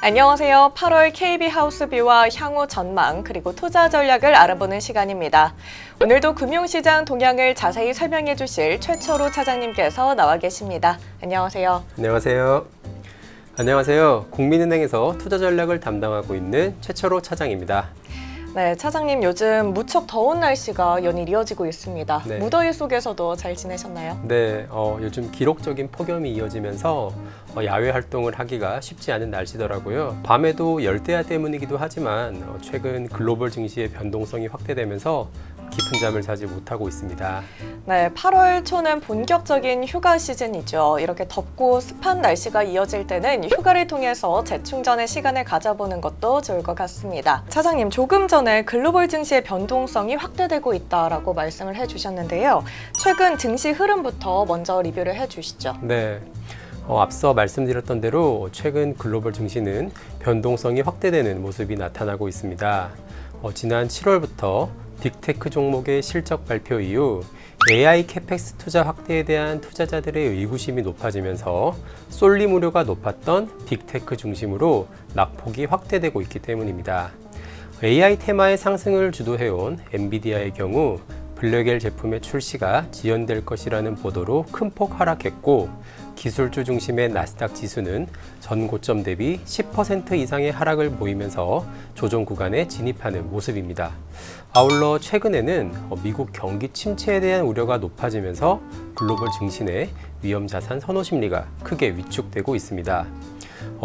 안녕하세요. 8월 KB하우스뷰와 향후 전망 그리고 투자 전략을 알아보는 시간입니다. 오늘도 금융시장 동향을 자세히 설명해 주실 최철호 차장님께서 나와 계십니다. 안녕하세요. 안녕하세요. 안녕하세요. 국민은행에서 투자 전략을 담당하고 있는 최철호 차장입니다. 네, 차장님 요즘 무척 더운 날씨가 연일 이어지고 있습니다. 네. 무더위 속에서도 잘 지내셨나요? 네, 요즘 기록적인 폭염이 이어지면서 야외 활동을 하기가 쉽지 않은 날씨더라고요. 밤에도 열대야 때문이기도 하지만 최근 글로벌 증시의 변동성이 확대되면서 깊은 잠을 자지 못하고 있습니다. 네, 8월 초는 본격적인 휴가 시즌이죠. 이렇게 덥고 습한 날씨가 이어질 때는 휴가를 통해서 재충전의 시간을 가져보는 것도 좋을 것 같습니다. 차장님, 조금 전에 글로벌 증시의 변동성이 확대되고 있다라고 말씀을 해주셨는데요. 최근 증시 흐름부터 먼저 리뷰를 해주시죠. 네. 앞서 말씀드렸던 대로 최근 글로벌 증시는 변동성이 확대되는 모습이 나타나고 있습니다. 지난 7월부터 빅테크 종목의 실적 발표 이후 AI 캐펙스 투자 확대에 대한 투자자들의 의구심이 높아지면서 쏠림 우려가 높았던 빅테크 중심으로 낙폭이 확대되고 있기 때문입니다. AI 테마의 상승을 주도해온 엔비디아의 경우 블랙엘 제품의 출시가 지연될 것이라는 보도로 큰 폭 하락했고, 기술주 중심의 나스닥 지수는 전 고점 대비 10% 이상의 하락을 보이면서 조정 구간에 진입하는 모습입니다. 아울러 최근에는 미국 경기 침체에 대한 우려가 높아지면서 글로벌 증시 내 위험 자산 선호 심리가 크게 위축되고 있습니다.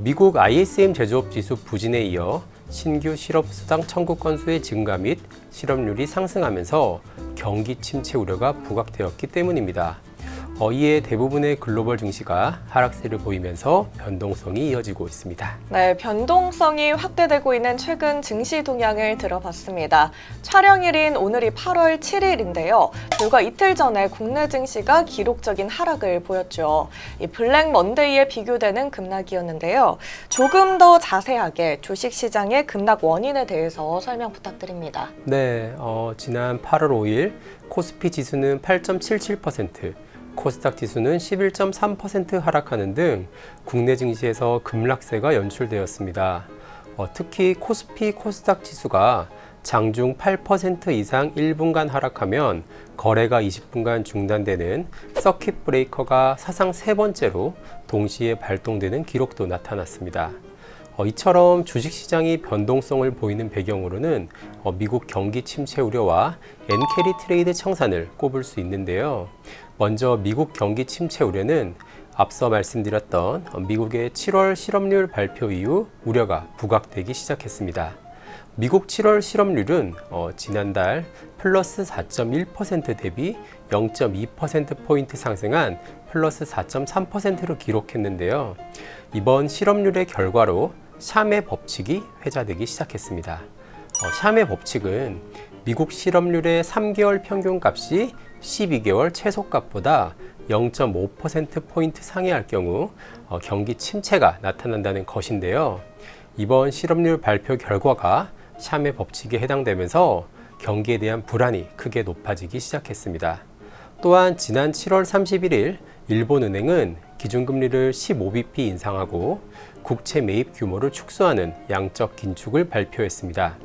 미국 ISM 제조업 지수 부진에 이어 신규 실업 수당 청구 건수의 증가 및 실업률이 상승하면서 경기 침체 우려가 부각되었기 때문입니다. 이에 대부분의 글로벌 증시가 하락세를 보이면서 변동성이 이어지고 있습니다. 네, 변동성이 확대되고 있는 최근 증시 동향을 들어봤습니다. 촬영일인 오늘이 8월 7일인데요. 불과 이틀 전에 국내 증시가 기록적인 하락을 보였죠. 이 블랙 먼데이에 비교되는 급락이었는데요. 조금 더 자세하게 주식시장의 급락 원인에 대해서 설명 부탁드립니다. 네, 지난 8월 5일 코스피 지수는 8.77%, 코스닥 지수는 11.3% 하락하는 등 국내 증시에서 급락세가 연출되었습니다. 특히 코스피, 코스닥 지수가 장중 8% 이상 1분간 하락하면 거래가 20분간 중단되는 서킷 브레이커가 사상 세 번째로 동시에 발동되는 기록도 나타났습니다. 이처럼 주식시장이 변동성을 보이는 배경으로는 미국 경기 침체 우려와 엔캐리 트레이드 청산을 꼽을 수 있는데요. 먼저 미국 경기 침체 우려는 앞서 말씀드렸던 미국의 7월 실업률 발표 이후 우려가 부각되기 시작했습니다. 미국 7월 실업률은 지난달 플러스 4.1% 대비 0.2%포인트 상승한 플러스 4.3%로 기록했는데요. 이번 실업률의 결과로 샴의 법칙이 회자되기 시작했습니다. 샴의 법칙은 미국 실업률의 3개월 평균값이 12개월 최소값보다 0.5%포인트 상회할 경우 경기 침체가 나타난다는 것인데요. 이번 실업률 발표 결과가 샴의 법칙에 해당되면서 경기에 대한 불안이 크게 높아지기 시작했습니다. 또한 지난 7월 31일 일본은행은 기준금리를 15bp 인상하고 국채 매입 규모를 축소하는 양적 긴축을 발표했습니다.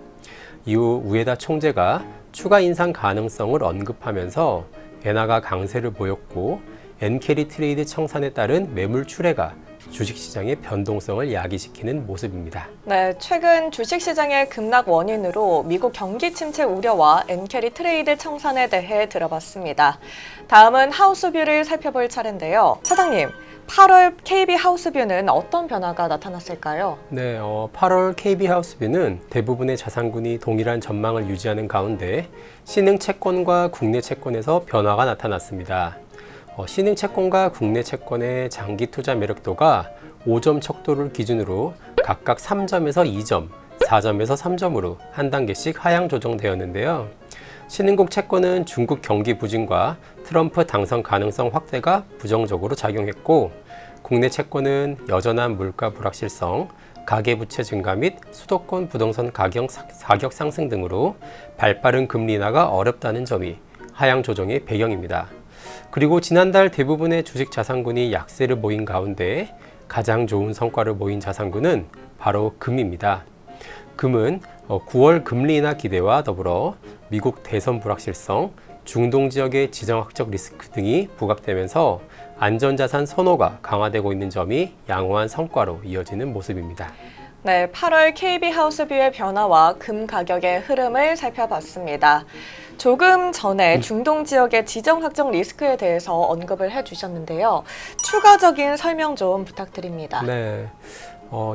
이후 우에다 총재가 추가 인상 가능성을 언급하면서 엔화가 강세를 보였고 엔캐리 트레이드 청산에 따른 매물 출회가 주식시장의 변동성을 야기시키는 모습입니다. 네, 최근 주식시장의 급락 원인으로 미국 경기 침체 우려와 엔캐리 트레이드 청산에 대해 들어봤습니다. 다음은 하우스뷰를 살펴볼 차례인데요. 차장님, 8월 KB하우스뷰는 어떤 변화가 나타났을까요? 네, 8월 KB하우스뷰는 대부분의 자산군이 동일한 전망을 유지하는 가운데 신흥 채권과 국내 채권에서 변화가 나타났습니다. 신흥 채권과 국내 채권의 장기 투자 매력도가 5점 척도를 기준으로 각각 3점에서 2점, 4점에서 3점으로 한 단계씩 하향 조정되었는데요. 신흥국 채권은 중국 경기 부진과 트럼프 당선 가능성 확대가 부정적으로 작용했고, 국내 채권은 여전한 물가 불확실성, 가계부채 증가 및 수도권 부동산 가격 상승 등으로 발빠른 금리 인하가 어렵다는 점이 하향 조정의 배경입니다. 그리고 지난달 대부분의 주식 자산군이 약세를 보인 가운데 가장 좋은 성과를 보인 자산군은 바로 금입니다. 금은 9월 금리 인하 기대와 더불어 미국 대선 불확실성, 중동 지역의 지정학적 리스크 등이 부각되면서 안전자산 선호가 강화되고 있는 점이 양호한 성과로 이어지는 모습입니다. 네, 8월 KB하우스뷰의 변화와 금 가격의 흐름을 살펴봤습니다. 조금 전에 중동 지역의 지정 확정 리스크에 대해서 언급을 해주셨는데요. 추가적인 설명 좀 부탁드립니다. 네,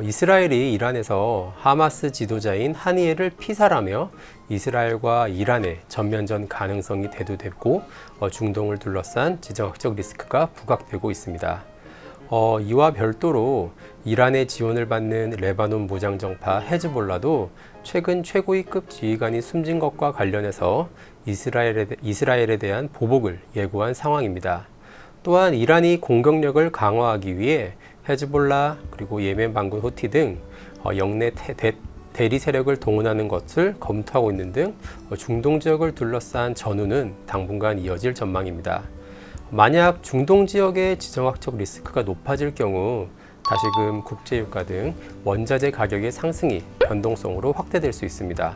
이스라엘이 이란에서 하마스 지도자인 하니엘을 피살하며 이스라엘과 이란의 전면전 가능성이 대두되고 중동을 둘러싼 지정학적 리스크가 부각되고 있습니다. 이와 별도로 이란의 지원을 받는 레바논 무장정파 헤즈볼라도 최근 최고위급 지휘관이 숨진 것과 관련해서 이스라엘에 대한 보복을 예고한 상황입니다. 또한 이란이 공격력을 강화하기 위해 헤즈볼라 그리고 예멘 반군 후티 등 영내 대리 세력을 동원하는 것을 검토하고 있는 등 중동 지역을 둘러싼 전후는 당분간 이어질 전망입니다. 만약 중동 지역의 지정학적 리스크가 높아질 경우 다시금 국제유가 등 원자재 가격의 상승이 변동성으로 확대될 수 있습니다.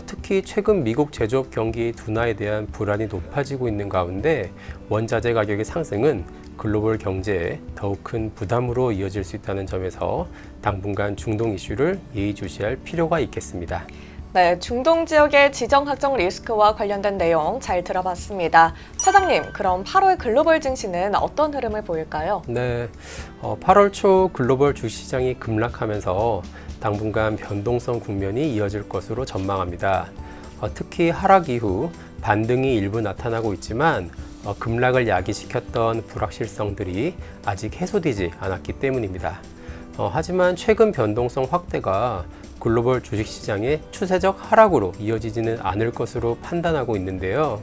특히 최근 미국 제조업 경기 둔화에 대한 불안이 높아지고 있는 가운데 원자재 가격의 상승은 글로벌 경제에 더욱 큰 부담으로 이어질 수 있다는 점에서 당분간 중동 이슈를 예의주시할 필요가 있겠습니다. 네, 중동 지역의 지정 확정 리스크와 관련된 내용 잘 들어봤습니다. 차장님, 그럼 8월 글로벌 증시는 어떤 흐름을 보일까요? 네, 8월 초 글로벌 주시장이 급락하면서 당분간 변동성 국면이 이어질 것으로 전망합니다. 특히 하락 이후 반등이 일부 나타나고 있지만 급락을 야기시켰던 불확실성들이 아직 해소되지 않았기 때문입니다. 하지만 최근 변동성 확대가 글로벌 주식시장의 추세적 하락으로 이어지지는 않을 것으로 판단하고 있는데요.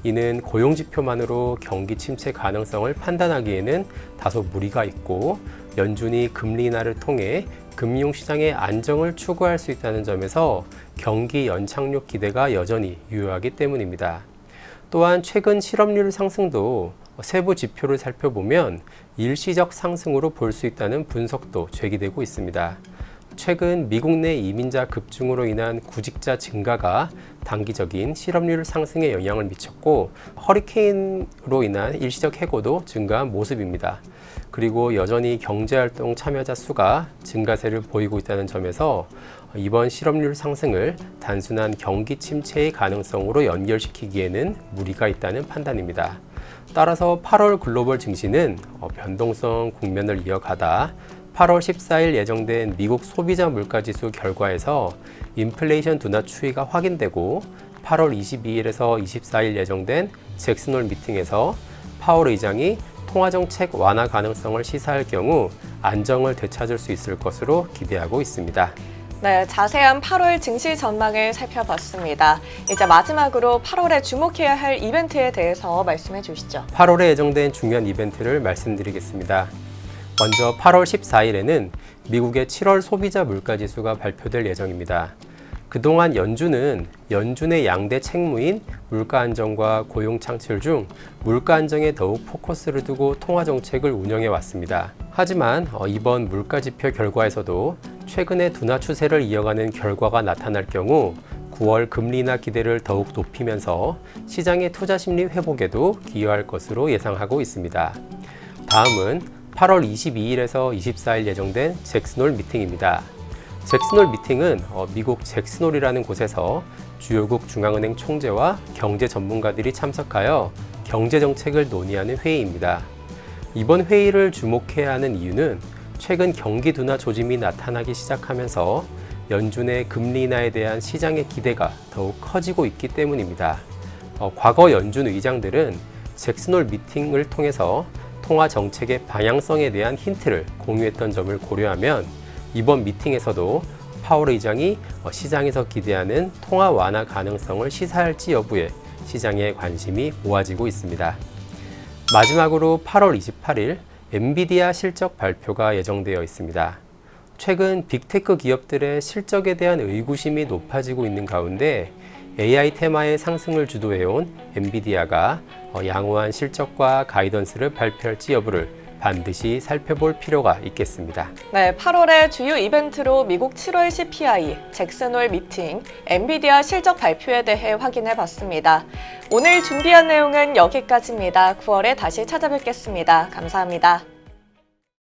이는 고용지표만으로 경기 침체 가능성을 판단하기에는 다소 무리가 있고 연준이 금리 인하를 통해 금융시장의 안정을 추구할 수 있다는 점에서 경기 연착륙 기대가 여전히 유효하기 때문입니다. 또한 최근 실업률 상승도 세부 지표를 살펴보면 일시적 상승으로 볼 수 있다는 분석도 제기되고 있습니다. 최근 미국 내 이민자 급증으로 인한 구직자 증가가 단기적인 실업률 상승에 영향을 미쳤고 허리케인으로 인한 일시적 해고도 증가한 모습입니다. 그리고 여전히 경제활동 참여자 수가 증가세를 보이고 있다는 점에서 이번 실업률 상승을 단순한 경기 침체의 가능성으로 연결시키기에는 무리가 있다는 판단입니다. 따라서 8월 글로벌 증시는 변동성 국면을 이어가다 8월 14일 예정된 미국 소비자 물가지수 결과에서 인플레이션 둔화 추이가 확인되고 8월 22일에서 24일 예정된 잭슨홀 미팅에서 파월 의장이 통화정책 완화 가능성을 시사할 경우 안정을 되찾을 수 있을 것으로 기대하고 있습니다. 네, 자세한 8월 증시 전망을 살펴봤습니다. 이제 마지막으로 8월에 주목해야 할 이벤트에 대해서 말씀해 주시죠. 8월에 예정된 중요한 이벤트를 말씀드리겠습니다. 먼저 8월 14일에는 미국의 7월 소비자 물가지수가 발표될 예정입니다. 그동안 연준의 양대 책무인 물가 안정과 고용 창출 중 물가 안정에 더욱 포커스를 두고 통화 정책을 운영해 왔습니다. 하지만 이번 물가 지표 결과에서도 최근의 둔화 추세를 이어가는 결과가 나타날 경우 9월 금리 인하 기대를 더욱 높이면서 시장의 투자 심리 회복에도 기여할 것으로 예상하고 있습니다. 다음은 8월 22일에서 24일 예정된 잭슨홀 미팅입니다. 잭슨홀 미팅은 미국 잭슨홀이라는 곳에서 주요국 중앙은행 총재와 경제 전문가들이 참석하여 경제 정책을 논의하는 회의입니다. 이번 회의를 주목해야 하는 이유는 최근 경기 둔화 조짐이 나타나기 시작하면서 연준의 금리 인하에 대한 시장의 기대가 더욱 커지고 있기 때문입니다. 과거 연준 의장들은 잭슨홀 미팅을 통해서 통화 정책의 방향성에 대한 힌트를 공유했던 점을 고려하면 이번 미팅에서도 파월 의장이 시장에서 기대하는 통화 완화 가능성을 시사할지 여부에 시장의 관심이 모아지고 있습니다. 마지막으로 8월 28일 엔비디아 실적 발표가 예정되어 있습니다. 최근 빅테크 기업들의 실적에 대한 의구심이 높아지고 있는 가운데 AI 테마의 상승을 주도해온 엔비디아가 양호한 실적과 가이던스를 발표할지 여부를 반드시 살펴볼 필요가 있겠습니다. 네, 8월의 주요 이벤트로 미국 7월 CPI, 잭슨홀 미팅, 엔비디아 실적 발표에 대해 확인해 봤습니다. 오늘 준비한 내용은 여기까지입니다. 9월에 다시 찾아뵙겠습니다. 감사합니다.